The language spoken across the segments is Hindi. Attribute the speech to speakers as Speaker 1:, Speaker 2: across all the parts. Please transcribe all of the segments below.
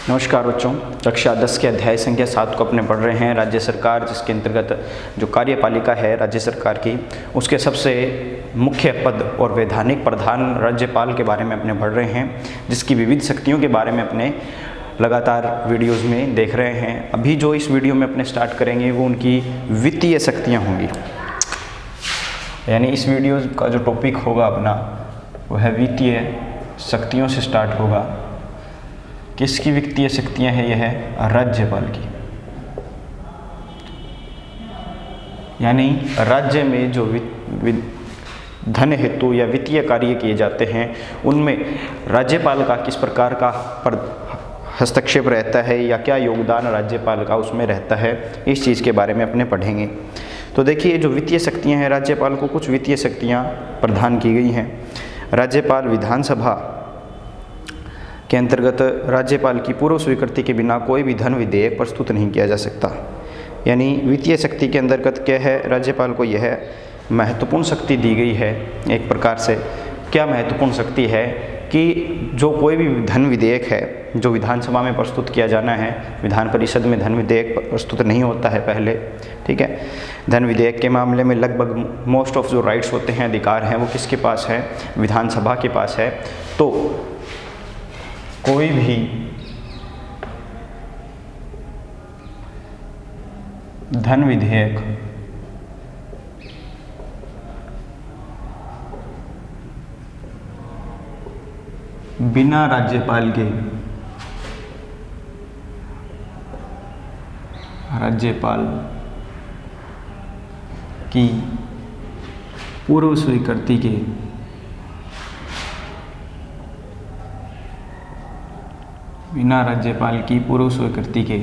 Speaker 1: नमस्कार बच्चों, कक्षा 10 के अध्याय संख्या 7 को अपने पढ़ रहे हैं। राज्य सरकार, जिसके अंतर्गत जो कार्यपालिका है राज्य सरकार की, उसके सबसे मुख्य पद और वैधानिक प्रधान राज्यपाल के बारे में अपने पढ़ रहे हैं, जिसकी विविध शक्तियों के बारे में अपने लगातार वीडियोज़ में देख रहे हैं। अभी जो इस वीडियो में अपने स्टार्ट करेंगे वो उनकी वित्तीय शक्तियाँ होंगी। यानी इस वीडियो का जो टॉपिक होगा अपना वो है वित्तीय शक्तियों से स्टार्ट होगा। किसकी वित्तीय शक्तियां हैं? यह है राज्यपाल की। यानी राज्य में जो धन हेतु या वित्तीय कार्य किए जाते हैं उनमें राज्यपाल का किस प्रकार का हस्तक्षेप रहता है या क्या योगदान राज्यपाल का उसमें रहता है, इस चीज़ के बारे में अपने पढ़ेंगे। तो देखिए, जो वित्तीय शक्तियां हैं, राज्यपाल को कुछ वित्तीय शक्तियां प्रदान की गई हैं। राज्यपाल विधानसभा के अंतर्गत राज्यपाल की पूर्व स्वीकृति के बिना कोई भी धन विधेयक प्रस्तुत नहीं किया जा सकता। यानी वित्तीय शक्ति के अंतर्गत क्या है, राज्यपाल को यह महत्वपूर्ण शक्ति दी गई है। एक प्रकार से क्या महत्वपूर्ण शक्ति है कि जो कोई भी धन विधेयक है जो विधानसभा में प्रस्तुत किया जाना है, विधान परिषद में धन विधेयक प्रस्तुत नहीं होता है पहले, ठीक है। धन विधेयक के मामले में लगभग मोस्ट ऑफ जो राइट्स होते हैं, अधिकार हैं, वो किसके पास है? विधानसभा के पास है। तो कोई भी धन विधेयक बिना राज्यपाल की पूर्व स्वीकृति के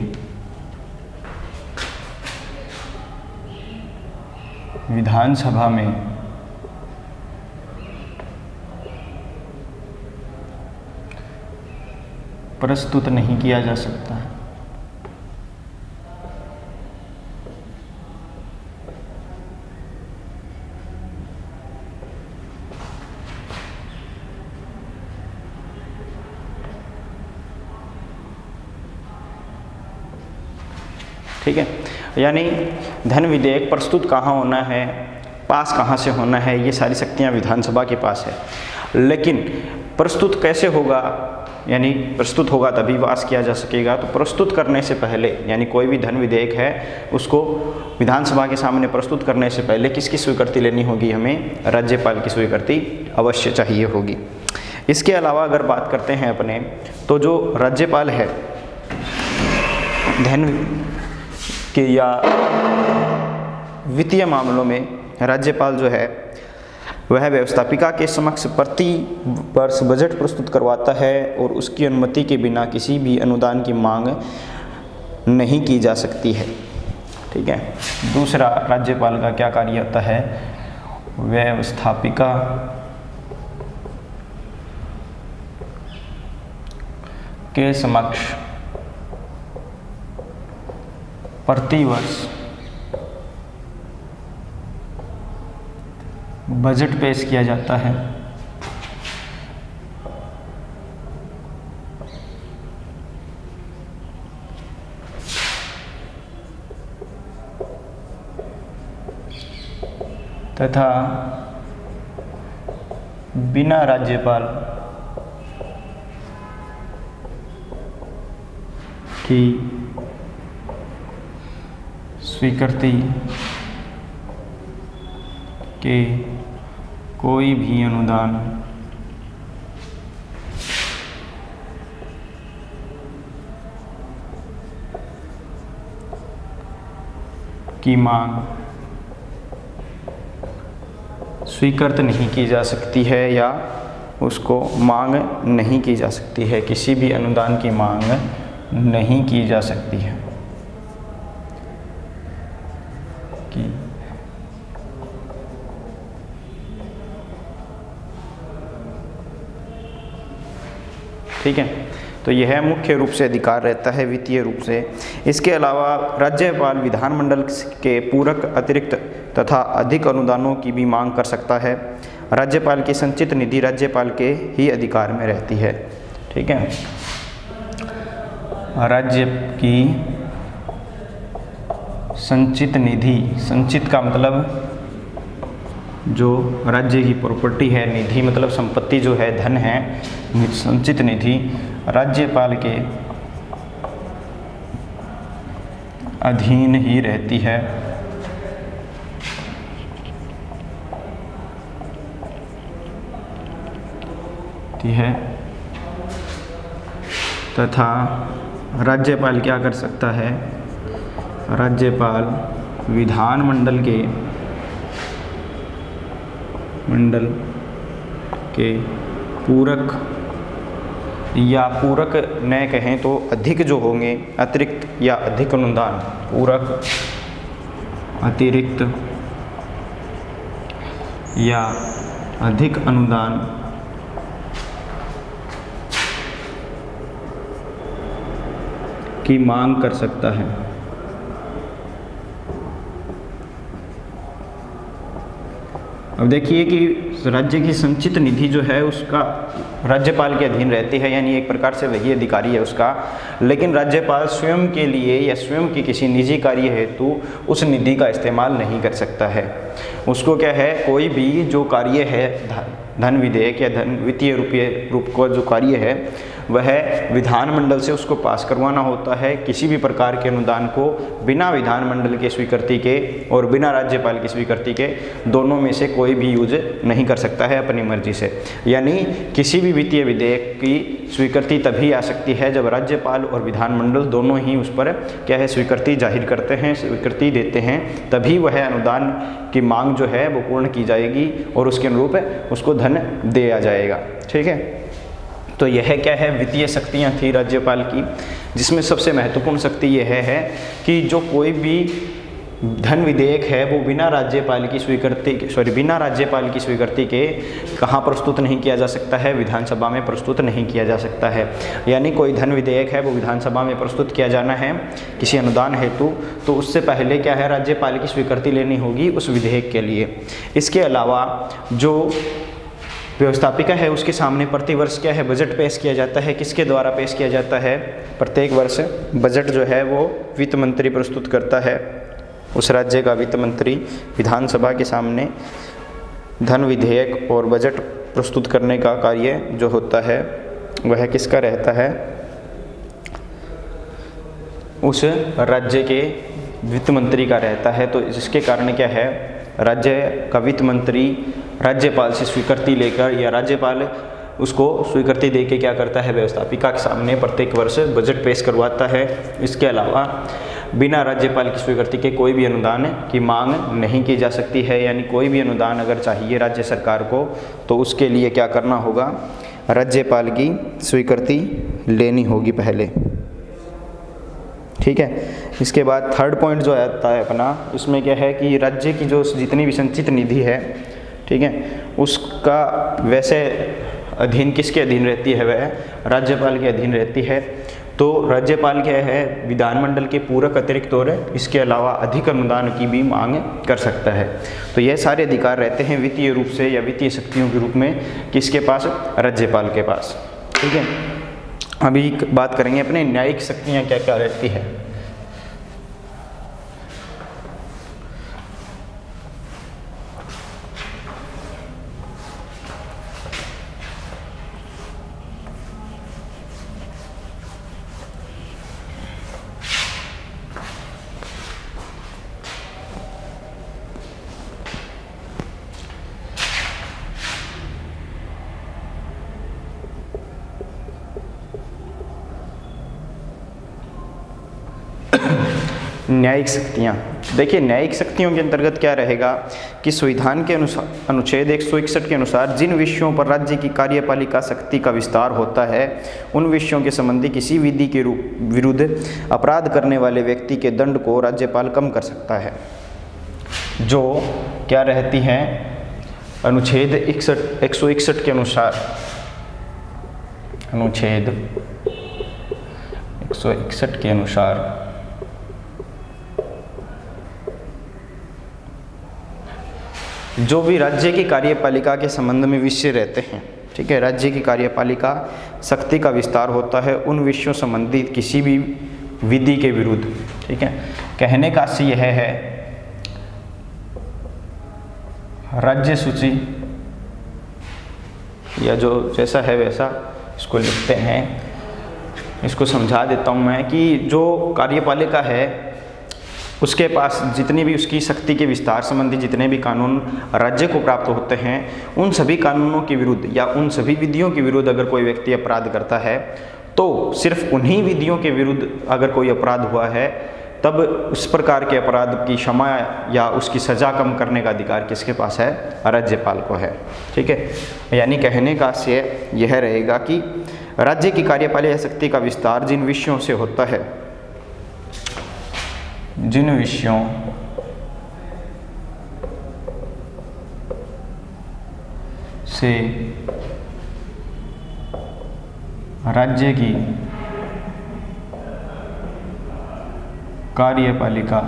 Speaker 1: विधानसभा में प्रस्तुत नहीं किया जा सकता है। ठीक है। यानी धन विधेयक प्रस्तुत कहाँ होना है, पास कहाँ से होना है, ये सारी शक्तियाँ विधानसभा के पास है। लेकिन प्रस्तुत कैसे होगा? यानी प्रस्तुत होगा तभी पास किया जा सकेगा। तो प्रस्तुत करने से पहले, यानी कोई भी धन विधेयक है उसको विधानसभा के सामने प्रस्तुत करने से पहले किसकी स्वीकृति लेनी होगी? हमें राज्यपाल की स्वीकृति अवश्य चाहिए होगी। इसके अलावा अगर बात करते हैं अपने, तो जो राज्यपाल है धन के या वित्तीय मामलों में, राज्यपाल जो है वह व्यवस्थापिका के समक्ष प्रति वर्ष बजट प्रस्तुत करवाता है और उसकी अनुमति के बिना किसी भी अनुदान की मांग नहीं की जा सकती है। ठीक है। दूसरा, राज्यपाल का क्या कार्य होता है? व्यवस्थापिका के समक्ष प्रतिवर्ष बजट पेश किया जाता है। तथा बिना राज्यपाल की स्वीकृति के कोई भी अनुदान की मांग स्वीकृत नहीं की जा सकती है या उसको मांग नहीं की जा सकती है। किसी भी अनुदान की मांग नहीं की जा सकती है। ठीक है। तो यह मुख्य रूप से अधिकार रहता है वित्तीय रूप से। इसके अलावा राज्यपाल विधानमंडल के पूरक, अतिरिक्त तथा अधिक अनुदानों की भी मांग कर सकता है। राज्यपाल की संचित निधि राज्यपाल के ही अधिकार में रहती है। ठीक है। राज्य की संचित निधि, संचित का मतलब जो राज्य की प्रॉपर्टी है, निधि मतलब संपत्ति जो है, धन है, संचित निधि राज्यपाल के अधीन ही रहती है तथा राज्यपाल क्या कर सकता है, राज्यपाल विधानमंडल के पूरक या पूरक न कहें तो अधिक जो होंगे, अतिरिक्त या अधिक अनुदान, पूरक, अतिरिक्त या अधिक अनुदान की मांग कर सकता है। अब देखिए कि राज्य की संचित निधि जो है उसका राज्यपाल के अधीन रहती है, यानी एक प्रकार से वही अधिकारी है उसका, लेकिन राज्यपाल स्वयं के लिए या स्वयं के किसी निजी कार्य हेतु उस निधि का इस्तेमाल नहीं कर सकता है। उसको क्या है, कोई भी जो कार्य है, धन विधेयक या धन वित्तीय रूप का जो कार्य है वह विधानमंडल से उसको पास करवाना होता है। किसी भी प्रकार के अनुदान को बिना विधानमंडल के स्वीकृति के और बिना राज्यपाल की स्वीकृति के दोनों में से कोई भी यूज नहीं कर सकता है अपनी मर्जी से। यानी किसी भी वित्तीय विधेयक की स्वीकृति तभी आ सकती है जब राज्यपाल और विधानमंडल दोनों ही उस पर क्या है, स्वीकृति जाहिर करते हैं, स्वीकृति देते हैं, तभी वह अनुदान की मांग जो है वो पूर्ण की जाएगी और उसके अनुरूप उसको धन दिया जाएगा। ठीक है, तो यह क्या है, वित्तीय शक्तियाँ थी राज्यपाल की, जिसमें सबसे महत्वपूर्ण शक्ति यह है कि जो कोई भी धन विधेयक है वो बिना राज्यपाल की स्वीकृति के कहाँ प्रस्तुत नहीं किया जा सकता है, विधानसभा में प्रस्तुत नहीं किया जा सकता है। यानी कोई धन विधेयक है वो विधानसभा में प्रस्तुत किया जाना है किसी अनुदान हेतु, तो उससे पहले क्या है, राज्यपाल की स्वीकृति लेनी होगी उस विधेयक के लिए। इसके अलावा जो व्यवस्थापिका है उसके सामने प्रतिवर्ष क्या है, बजट पेश किया जाता है। किसके द्वारा पेश किया जाता है, प्रत्येक वर्ष बजट जो है वो वित्त मंत्री प्रस्तुत करता है। उस राज्य का वित्त मंत्री विधानसभा के सामने धन विधेयक और बजट प्रस्तुत करने का कार्य जो होता है वह किसका रहता है, उस राज्य के वित्त मंत्री का रहता है। तो इसके कारण क्या है, राज्य का वित्त मंत्री राज्यपाल से स्वीकृति लेकर या राज्यपाल उसको स्वीकृति देके क्या करता है, व्यवस्थापिका के सामने प्रत्येक वर्ष बजट पेश करवाता है। इसके अलावा बिना राज्यपाल की स्वीकृति के कोई भी अनुदान की मांग नहीं की जा सकती है। यानी कोई भी अनुदान अगर चाहिए राज्य सरकार को तो उसके लिए क्या करना होगा, राज्यपाल की स्वीकृति लेनी होगी पहले। ठीक है, इसके बाद थर्ड पॉइंट जो आता है अपना, उसमें क्या है कि राज्य की जो जितनी भी संचित निधि है, ठीक है, उसका वैसे अधीन किसके अधीन रहती है, वह राज्यपाल के अधीन रहती है। तो राज्यपाल क्या है, विधानमंडल के पूरक, अतिरिक्त और इसके अलावा अधिक अनुदान की भी मांग कर सकता है। तो यह सारे अधिकार रहते हैं वित्तीय रूप से या वित्तीय शक्तियों के रूप में किसके पास, राज्यपाल के पास। ठीक है, अभी बात करेंगे अपने न्यायिक शक्तियाँ क्या क्या रहती है। न्यायिक शक्तियाँ, देखिए न्यायिक शक्तियों के अंतर्गत क्या रहेगा कि संविधान के अनुसार अनुच्छेद 161 के अनुसार जिन विषयों पर राज्य की कार्यपालिका शक्ति का विस्तार होता है उन विषयों के संबंधी किसी विधि के विरुद्ध अपराध करने वाले व्यक्ति के दंड को राज्यपाल कम कर सकता है। जो क्या रहती हैं, अनुच्छेद 161 के अनुसार, अनुच्छेद 161 के अनुसार जो भी राज्य की कार्यपालिका के संबंध में विषय रहते हैं, ठीक है। राज्य की कार्यपालिका शक्ति का विस्तार होता है उन विषयों संबंधित किसी भी विधि के विरुद्ध, ठीक है। कहने का अर्थ यह है, राज्य सूची या जो जैसा है वैसा इसको लिखते हैं। इसको समझा देता हूँ मैं कि जो कार्यपालिका है उसके पास जितनी भी उसकी शक्ति के विस्तार संबंधी जितने भी कानून राज्य को प्राप्त होते हैं, उन सभी कानूनों के विरुद्ध या उन सभी विधियों के विरुद्ध अगर कोई व्यक्ति अपराध करता है तो सिर्फ उन्हीं विधियों के विरुद्ध अगर कोई अपराध हुआ है तब उस प्रकार के अपराध की क्षमा या उसकी सज़ा कम करने का अधिकार किसके पास है? राज्यपाल को है, ठीक है। यानी कहने का आशय यह रहेगा कि राज्य की कार्यपालिका शक्ति का विस्तार जिन विषयों से होता है, जिन विषयों से राज्य की कार्यपालिका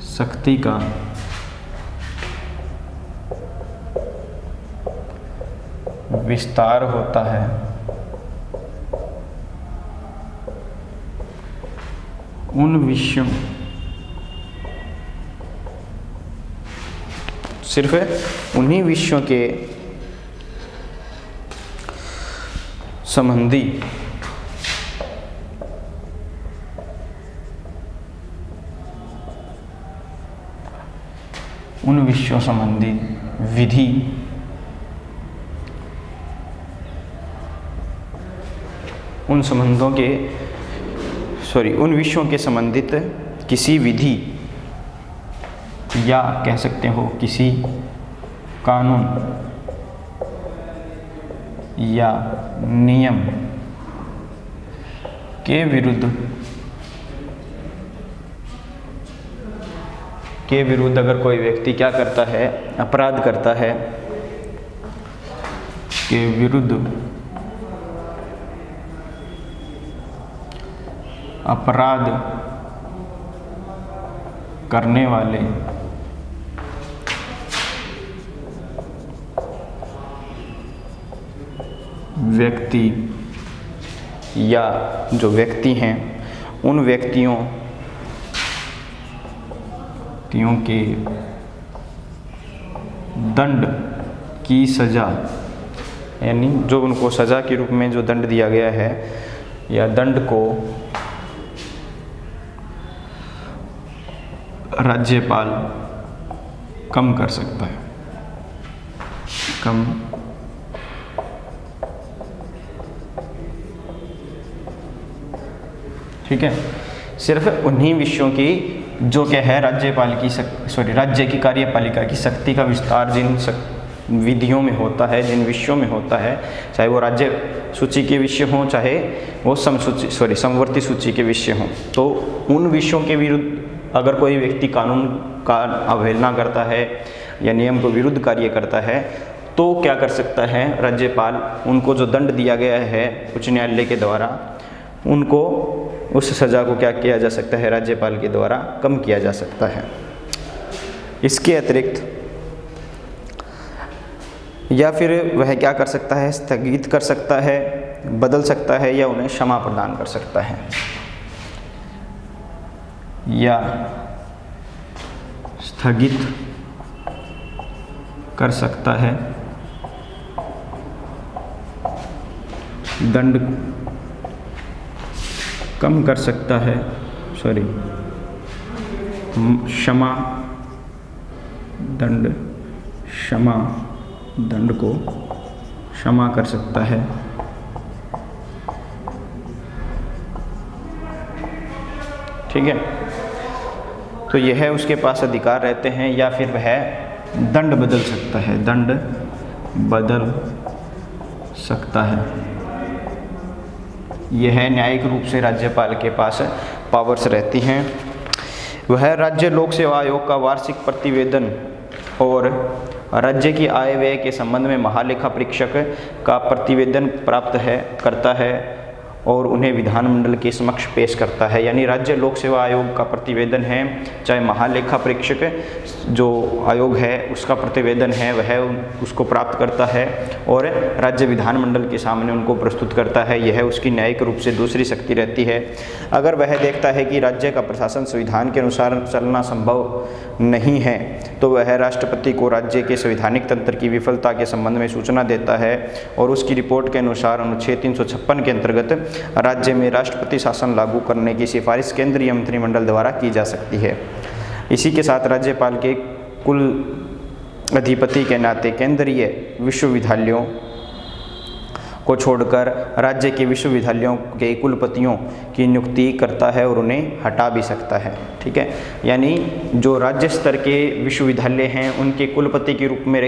Speaker 1: शक्ति का विस्तार होता है, उन विषयों सिर्फ उन्हीं विषयों के संबंधी उन विषयों संबंधी विधि उन संबंधों के उन विषयों के संबंधित किसी विधि या कह सकते हो किसी कानून या नियम के विरुद्ध अगर कोई व्यक्ति क्या करता है? अपराध करता है, के विरुद्ध अपराध करने वाले व्यक्ति या जो व्यक्ति हैं उन व्यक्तियों के दंड की सज़ा, यानी जो उनको सज़ा के रूप में जो दंड दिया गया है या दंड को राज्यपाल कम कर सकता है, कम ठीक है। सिर्फ उन्हीं विषयों की जो क्या है राज्यपाल की राज्य की कार्यपालिका की शक्ति का विस्तार जिन विधियों में होता है, जिन विषयों में होता है, चाहे वो राज्य सूची के विषय हों चाहे वो समवर्ती सूची के विषय हों, तो उन विषयों के विरुद्ध अगर कोई व्यक्ति कानून का अवहेलना करता है या नियम को विरुद्ध कार्य करता है तो क्या कर सकता है राज्यपाल? उनको जो दंड दिया गया है उच्च न्यायालय के द्वारा, उनको उस सज़ा को क्या किया जा सकता है? राज्यपाल के द्वारा कम किया जा सकता है। इसके अतिरिक्त या फिर वह क्या कर सकता है? स्थगित कर सकता है, बदल सकता है या उन्हें क्षमा प्रदान कर सकता है, या स्थगित कर सकता है, दंड कम कर सकता है, दंड को क्षमा कर सकता है, ठीक है। तो यह उसके पास अधिकार रहते हैं। या फिर वह दंड बदल सकता है, दंड बदल सकता है। यह न्यायिक रूप से राज्यपाल के पास पावर्स रहती हैं। वह राज्य लोक सेवा आयोग का वार्षिक प्रतिवेदन और राज्य की आय व्यय के संबंध में महालेखा परीक्षक का प्रतिवेदन प्राप्त करता है और उन्हें विधानमंडल के समक्ष पेश करता है। यानी राज्य लोक सेवा आयोग का प्रतिवेदन है, चाहे महालेखा परीक्षक जो आयोग है उसका प्रतिवेदन है, वह उसको प्राप्त करता है और राज्य विधानमंडल के सामने उनको प्रस्तुत करता है। यह उसकी न्यायिक रूप से दूसरी शक्ति रहती है। अगर वह देखता है कि राज्य का प्रशासन संविधान के अनुसार चलना संभव नहीं है तो वह राष्ट्रपति को राज्य के संवैधानिक तंत्र की विफलता के संबंध में सूचना देता है और उसकी रिपोर्ट के अनुसार अनुच्छेद 356 के अंतर्गत राज्य में राष्ट्रपति शासन लागू करने की सिफारिश केंद्रीय मंत्रिमंडल द्वारा की जा सकती है। इसी के साथ राज्यपाल के कुल अधिपति के नाते केंद्रीय विश्वविद्यालयों को छोड़कर राज्य के विश्वविद्यालयों के कुलपतियों की नियुक्ति करता है और उन्हें हटा भी सकता है। ठीक है, यानी जो राज्य स्तर के विश्वविद्यालय हैं उनके कुलपति के रूप में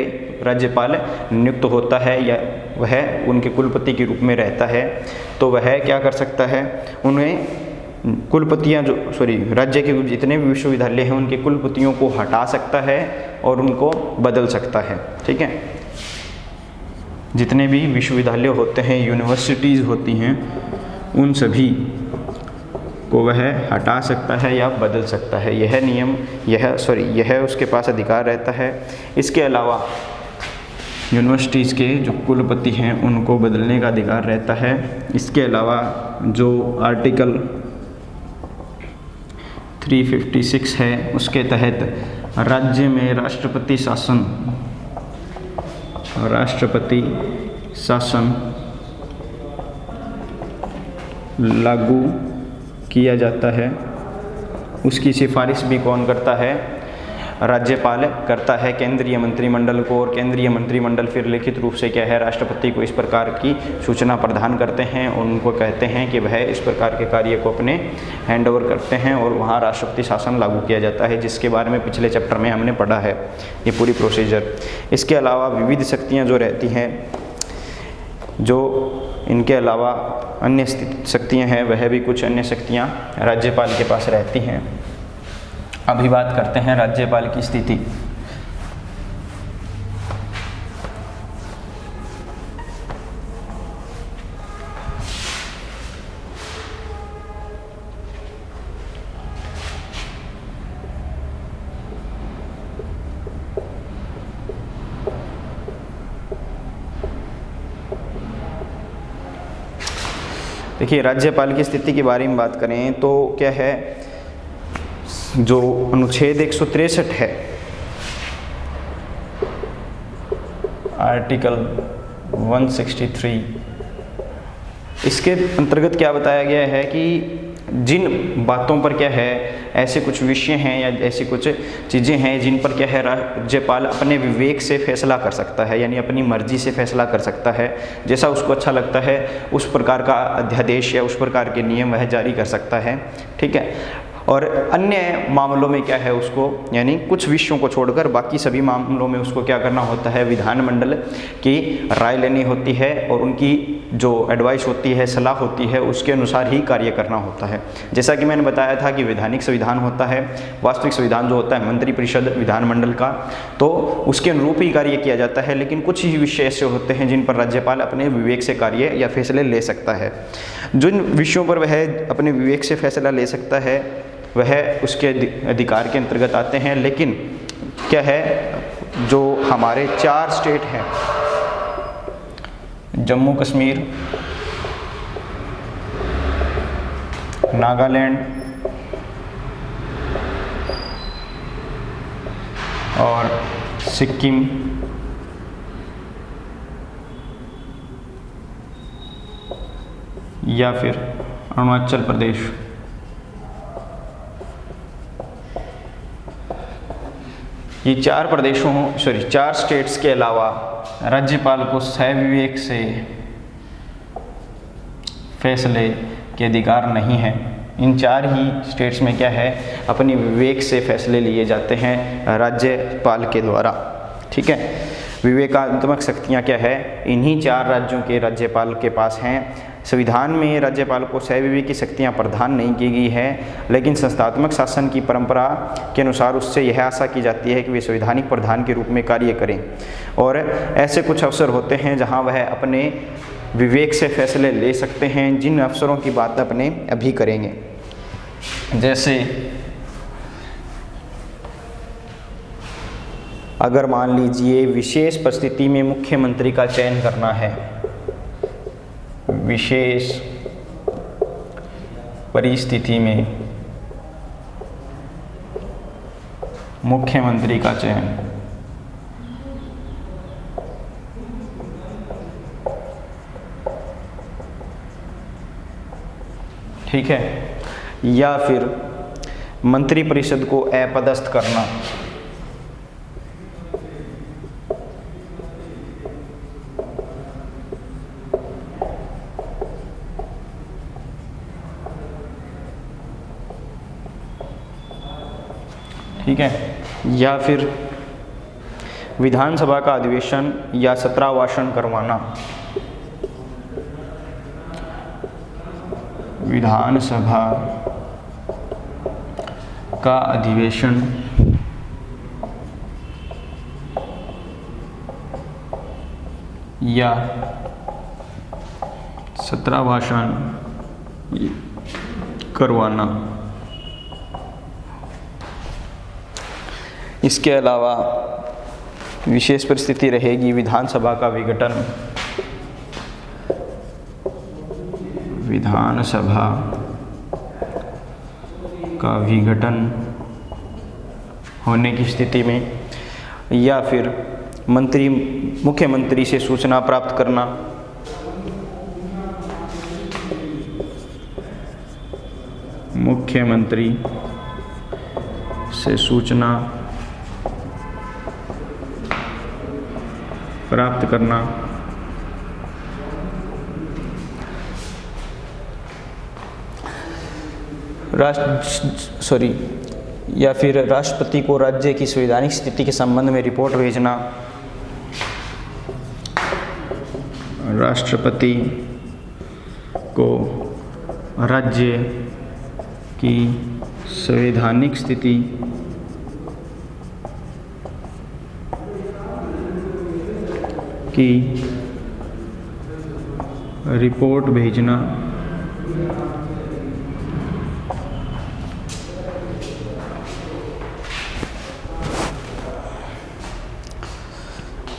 Speaker 1: राज्यपाल नियुक्त होता है या वह उनके कुलपति के रूप में रहता है, तो वह क्या कर सकता है, उन्हें कुलपतियाँ राज्य के जितने भी विश्वविद्यालय हैं उनके कुलपतियों को हटा सकता है और उनको बदल सकता है। ठीक है, जितने भी विश्वविद्यालय होते हैं, यूनिवर्सिटीज़ होती हैं, उन सभी को वह हटा सकता है या बदल सकता है। यह नियम यह उसके पास अधिकार रहता है। इसके अलावा यूनिवर्सिटीज़ के जो कुलपति हैं उनको बदलने का अधिकार रहता है। इसके अलावा जो आर्टिकल 356 है उसके तहत राज्य में राष्ट्रपति शासन लागू किया जाता है। उसकी सिफारिश भी कौन करता है? राज्यपाल करता है केंद्रीय मंत्रिमंडल को, और केंद्रीय मंत्रिमंडल फिर लिखित रूप से क्या है, राष्ट्रपति को इस प्रकार की सूचना प्रदान करते हैं और उनको कहते हैं कि वह इस प्रकार के कार्य को अपने हैंड ओवर करते हैं और वहाँ राष्ट्रपति शासन लागू किया जाता है, जिसके बारे में पिछले चैप्टर में हमने पढ़ा है ये पूरी प्रोसीजर। इसके अलावा विविध शक्तियाँ जो रहती हैं, जो इनके अलावा अन्य शक्तियाँ हैं, वह भी कुछ अन्य शक्तियाँ राज्यपाल के पास रहती हैं। अभी बात करते हैं राज्यपाल की स्थिति। देखिए, राज्यपाल की स्थिति के बारे में बात करें तो क्या है, जो अनुच्छेद 163 है, आर्टिकल 163, इसके अंतर्गत क्या बताया गया है कि जिन बातों पर क्या है, ऐसे कुछ विषय हैं या ऐसी कुछ चीज़ें हैं जिन पर क्या है राज्यपाल अपने विवेक से फैसला कर सकता है, यानी अपनी मर्जी से फैसला कर सकता है। जैसा उसको अच्छा लगता है उस प्रकार का अध्यादेश या उस प्रकार के नियम वह जारी कर सकता है। ठीक है, और अन्य मामलों में क्या है, उसको यानी कुछ विषयों को छोड़कर बाकी सभी मामलों में उसको क्या करना होता है, विधानमंडल की राय लेनी होती है और उनकी जो एडवाइस होती है, सलाह होती है, उसके अनुसार ही कार्य करना होता है। जैसा कि मैंने बताया था कि वैधानिक संविधान होता है, वास्तविक संविधान जो होता है मंत्रिपरिषद विधानमंडल का, तो उसके अनुरूप ही कार्य किया जाता है। लेकिन कुछ ही विषय ऐसे होते हैं जिन पर राज्यपाल अपने विवेक से कार्य या फैसले ले सकता है। जिन विषयों पर वह अपने विवेक से फैसला ले सकता है वह उसके अधिकार के अंतर्गत आते हैं। लेकिन क्या है, जो हमारे 4 स्टेट हैं, जम्मू कश्मीर, नागालैंड और सिक्किम, या फिर अरुणाचल प्रदेश, ये 4 स्टेट्स के अलावा राज्यपाल को सविवेक से फैसले के अधिकार नहीं है। इन 4 ही स्टेट्स में क्या है, अपनी विवेक से फैसले लिए जाते हैं राज्यपाल के द्वारा। ठीक है, विवेकात्मक शक्तियाँ क्या है, इन्हीं 4 राज्यों के राज्यपाल के पास हैं। संविधान में राज्यपाल को सविवेक की शक्तियाँ प्रदान नहीं की गई है, लेकिन संस्थात्मक शासन की परंपरा के अनुसार उससे यह आशा की जाती है कि वे संवैधानिक प्रधान के रूप में कार्य करें। और ऐसे कुछ अवसर होते हैं जहां वह अपने विवेक से फैसले ले सकते हैं, जिन अवसरों की बात अपने अभी करेंगे। जैसे अगर मान लीजिए विशेष परिस्थिति में मुख्यमंत्री का चयन करना है, विशेष परिस्थिति में मुख्यमंत्री का चयन, ठीक है, या फिर मंत्रिपरिषद को अपदस्थ करना, ठीक है, या फिर विधानसभा का अधिवेशन या सत्रावासन करवाना, विधानसभा का अधिवेशन या सत्रावासन करवाना। इसके अलावा विशेष परिस्थिति रहेगी विधानसभा का विघटन, विधानसभा का विघटन होने की स्थिति में, या फिर मुख्यमंत्री से सूचना प्राप्त करना, मुख्यमंत्री से सूचना प्राप्त करना, या फिर राष्ट्रपति को राज्य की संवैधानिक स्थिति के संबंध में रिपोर्ट भेजना, राष्ट्रपति को राज्य की संवैधानिक स्थिति की रिपोर्ट भेजना,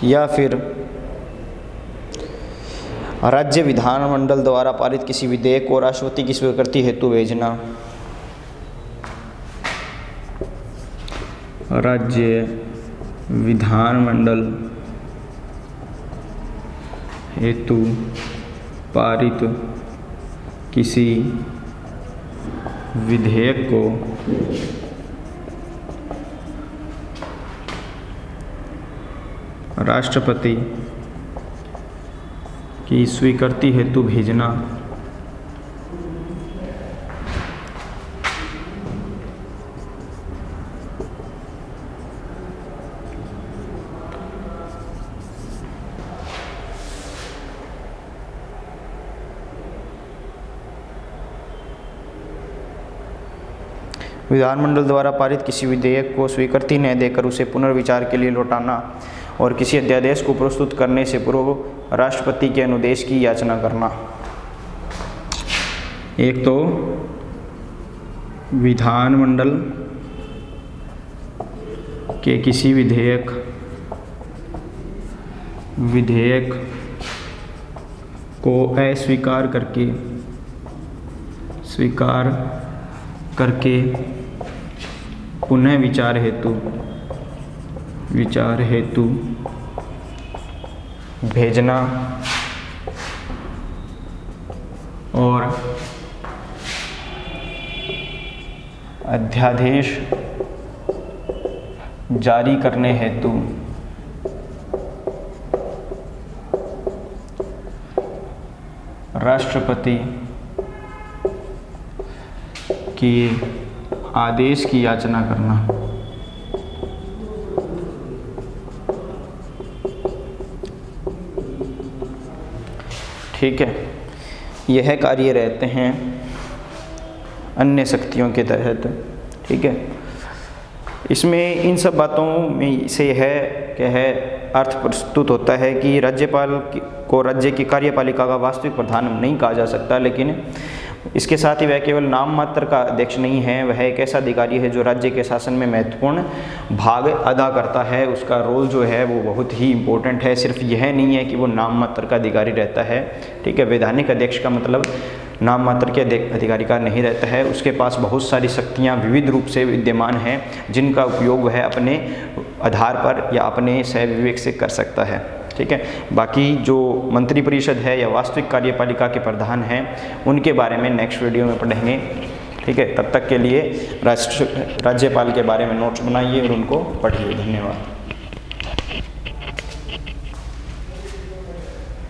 Speaker 1: या फिर राज्य विधानमंडल द्वारा पारित किसी विधेयक को राष्ट्रपति की स्वीकृति हेतु भेजना, राज्य विधानमंडल हेतु पारित किसी विधेयक को राष्ट्रपति की स्वीकृति हेतु भेजना, विधानमंडल द्वारा पारित किसी विधेयक को स्वीकृति न देकर उसे पुनर्विचार के लिए लौटाना और किसी अध्यादेश को प्रस्तुत करने से पूर्व राष्ट्रपति के अनुदेश की याचना करना। एक तो विधानमंडल के किसी विधेयक को अस्वीकार करके पुनः विचार हेतु भेजना और अध्यादेश जारी करने हेतु राष्ट्रपति के आदेश की याचना करना। ठीक है, यह कार्य रहते हैं अन्य शक्तियों के तहत। ठीक है, इसमें इन सब बातों में से है क्या है, अर्थ प्रस्तुत होता है कि राज्यपाल को राज्य की कार्यपालिका का वास्तविक प्रधान नहीं कहा जा सकता, लेकिन इसके साथ ही वह केवल नाम मात्र का अध्यक्ष नहीं है, वह एक ऐसा अधिकारी है जो राज्य के शासन में महत्वपूर्ण भाग अदा करता है। उसका रोल जो है वो बहुत ही इम्पोर्टेंट है। सिर्फ यह नहीं है कि वो नाम मात्र का अधिकारी रहता है, ठीक है। वैधानिक अध्यक्ष का मतलब नाम मात्र के अधिकारी का नहीं रहता है, उसके पास बहुत सारी शक्तियाँ विविध रूप से विद्यमान हैं जिनका उपयोग वह अपने आधार पर या अपने सहविवेक से कर सकता है, ठीक है। बाकी जो मंत्रिपरिषद है या वास्तविक कार्यपालिका के प्रधान हैं उनके बारे में नेक्स्ट वीडियो में पढ़ेंगे, ठीक है। तब तक के लिए राज्यपाल के बारे में नोट्स बनाइए और उनको पढ़िए। धन्यवाद।